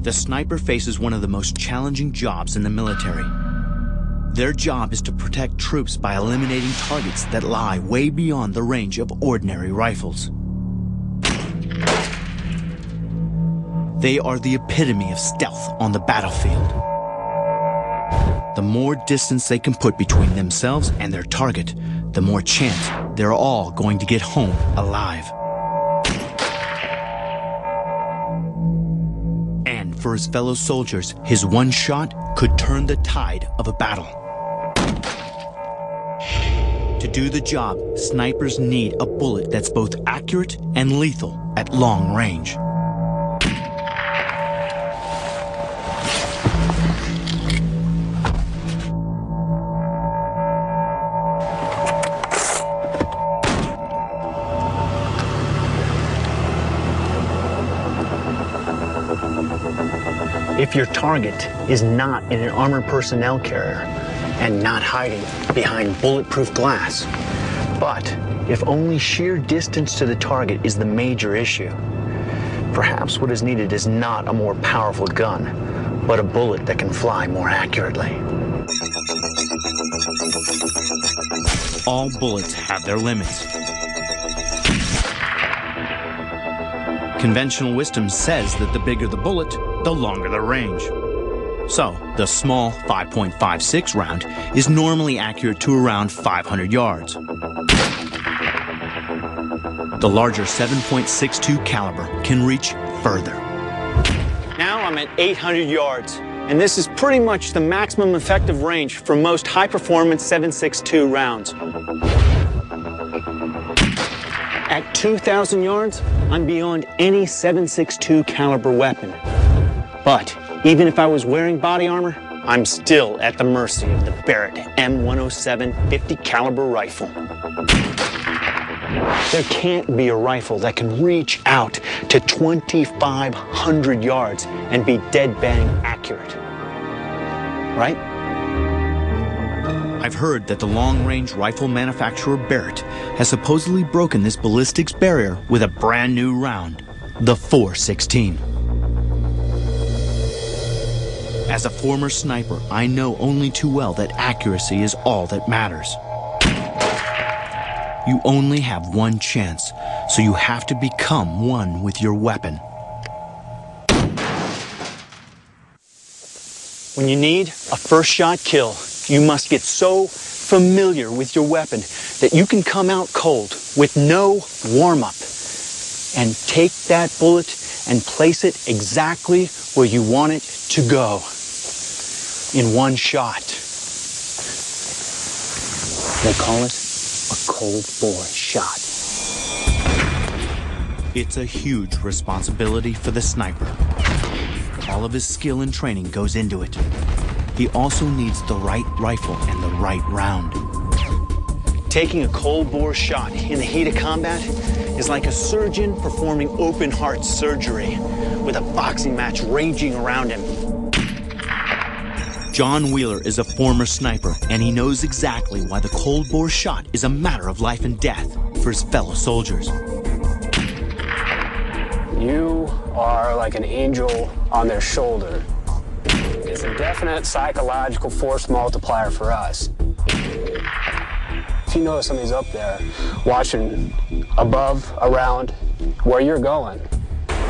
the sniper faces one of the most challenging jobs in the military. Their job is to protect troops by eliminating targets that lie way beyond the range of ordinary rifles. They are the epitome of stealth on the battlefield. The more distance they can put between themselves and their target, the more chance they're all going to get home alive. And for his fellow soldiers, his one shot could turn the tide of a battle. To do the job, snipers need a bullet that's both accurate and lethal at long range. If your target is not in an armored personnel carrier and not hiding behind bulletproof glass, but if only sheer distance to the target is the major issue, perhaps what is needed is not a more powerful gun, but a bullet that can fly more accurately. All bullets have their limits. Conventional wisdom says that the bigger the bullet, the longer the range. So, the small 5.56 round is normally accurate to around 500 yards. The larger 7.62 caliber can reach further. Now I'm at 800 yards, and this is pretty much the maximum effective range for most high-performance 7.62 rounds. At 2,000 yards, I'm beyond any 7.62 caliber weapon. But even if I was wearing body armor, I'm still at the mercy of the Barrett M107 50 caliber rifle. There can't be a rifle that can reach out to 2,500 yards and be dead bang accurate. Right? I've heard that the long-range rifle manufacturer Barrett has supposedly broken this ballistics barrier with a brand new round, the .416. As a former sniper, I know only too well that accuracy is all that matters. You only have one chance, so you have to become one with your weapon. When you need a first shot kill, you must get so familiar with your weapon that you can come out cold with no warm-up and take that bullet and place it exactly where you want it to go in one shot. They call it a cold bore shot. It's a huge responsibility for the sniper. All of his skill and training goes into it. He also needs the right rifle and the right round. Taking a cold bore shot in the heat of combat is like a surgeon performing open heart surgery with a boxing match raging around him. John Wheeler is a former sniper, and he knows exactly why the cold bore shot is a matter of life and death for his fellow soldiers. You are like an angel on their shoulder. It's a definite psychological force multiplier for us. If you know somebody's up there watching above, around, where you're going,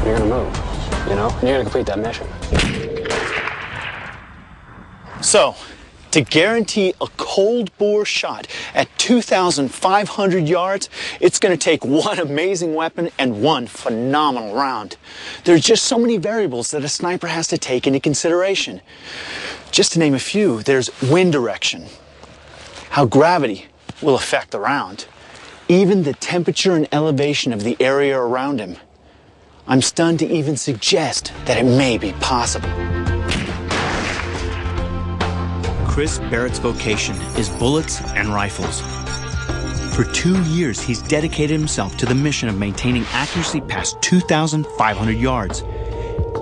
you're gonna move, you know? And you're gonna complete that mission. So, to guarantee a cold bore shot at 2,500 yards, it's going to take one amazing weapon and one phenomenal round. There's just so many variables that a sniper has to take into consideration. Just to name a few, there's wind direction, how gravity will affect the round, even the temperature and elevation of the area around him. I'm stunned to even suggest that it may be possible. Chris Barrett's vocation is bullets and rifles. For 2 years, he's dedicated himself to the mission of maintaining accuracy past 2,500 yards.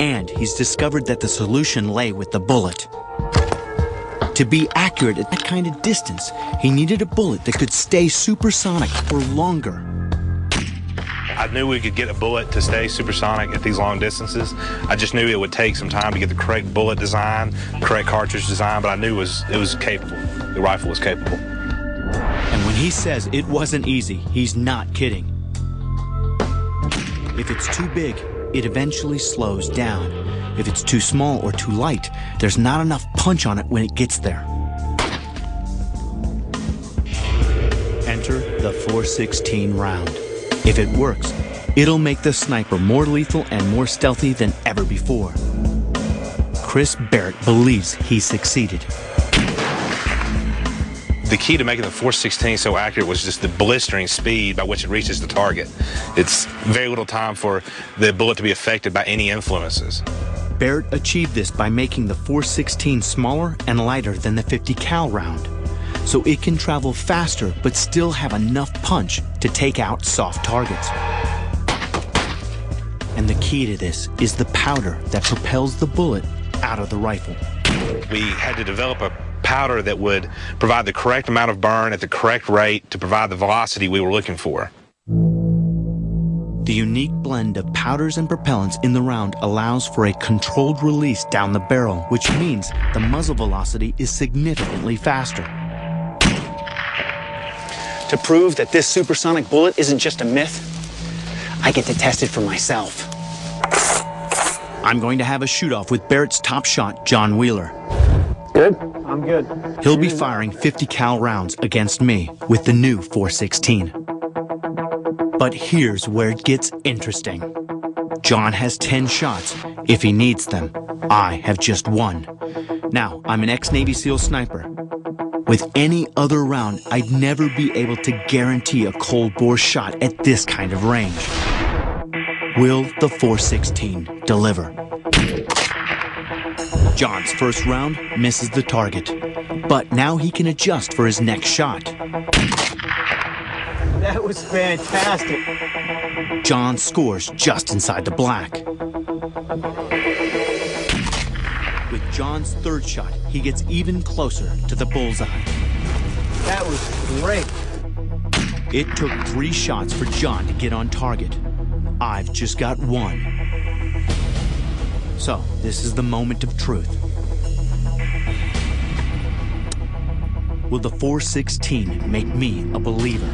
And he's discovered that the solution lay with the bullet. To be accurate at that kind of distance, he needed a bullet that could stay supersonic for longer. I knew we could get a bullet to stay supersonic at these long distances. I just knew it would take some time to get the correct bullet design, correct cartridge design, but I knew it was capable. The rifle was capable. And when he says it wasn't easy, he's not kidding. If it's too big, it eventually slows down. If it's too small or too light, there's not enough punch on it when it gets there. Enter the .416 round. If it works, it'll make the sniper more lethal and more stealthy than ever before. Chris Barrett believes he succeeded. The key to making the .416 so accurate was just the blistering speed by which it reaches the target. It's very little time for the bullet to be affected by any influences. Barrett achieved this by making the .416 smaller and lighter than the .50 cal round, so it can travel faster but still have enough punch to take out soft targets. And the key to this is the powder that propels the bullet out of the rifle. We had to develop a powder that would provide the correct amount of burn at the correct rate to provide the velocity we were looking for. The unique blend of powders and propellants in the round allows for a controlled release down the barrel, which means the muzzle velocity is significantly faster. To prove that this supersonic bullet isn't just a myth, I get to test it for myself. I'm going to have a shoot-off with Barrett's top shot, John Wheeler. Good? I'm good. He'll be firing .50 cal rounds against me with the new .416. But here's where it gets interesting. John has 10 shots if he needs them. I have just 1. Now, I'm an ex-Navy SEAL sniper. With any other round, I'd never be able to guarantee a cold bore shot at this kind of range. Will the .416 deliver? John's first round misses the target, but now he can adjust for his next shot. That was fantastic. John scores just inside the black. With John's third shot, he gets even closer to the bullseye. That was great. It took 3 shots for John to get on target. I've just got 1. So, this is the moment of truth. Will the .416 make me a believer?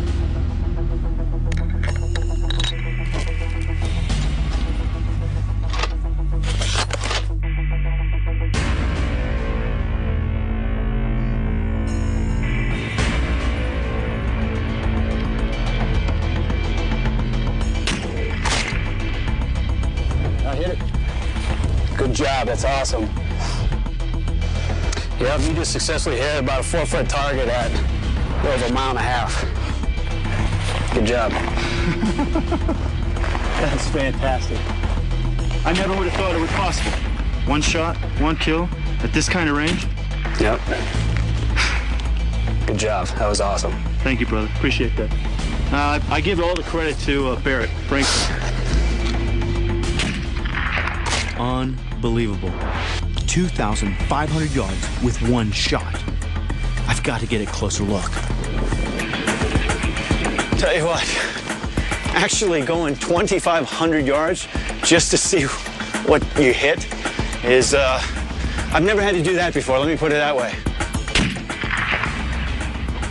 I hit it. Good job, that's awesome. Yep, you just successfully hit about a 4-foot target at over a mile and a half. Good job. That's fantastic. I never would have thought it was possible. 1 shot, 1 kill at this kind of range. Yep. Good job, that was awesome. Thank you, brother. Appreciate that. I give all the credit to Barrett, frankly. Unbelievable. 2,500 yards with 1 shot. I've got to get a closer look. Tell you what, actually going 2,500 yards just to see what you hit is, I've never had to do that before, let me put it that way.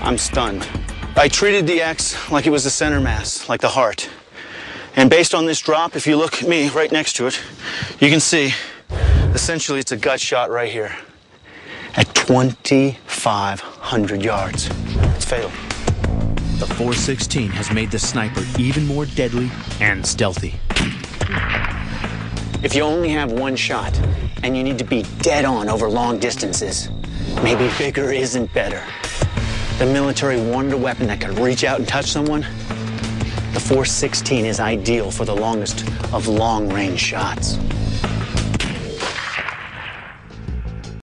I'm stunned. I treated the X like it was the center mass, like the heart. And based on this drop, if you look at me right next to it, you can see, essentially it's a gut shot right here at 2,500 yards. It's fatal. The .416 has made the sniper even more deadly and stealthy. If you only have 1 shot and you need to be dead on over long distances, maybe bigger isn't better. The military wanted a weapon that could reach out and touch someone. The .416 is ideal for the longest of long-range shots.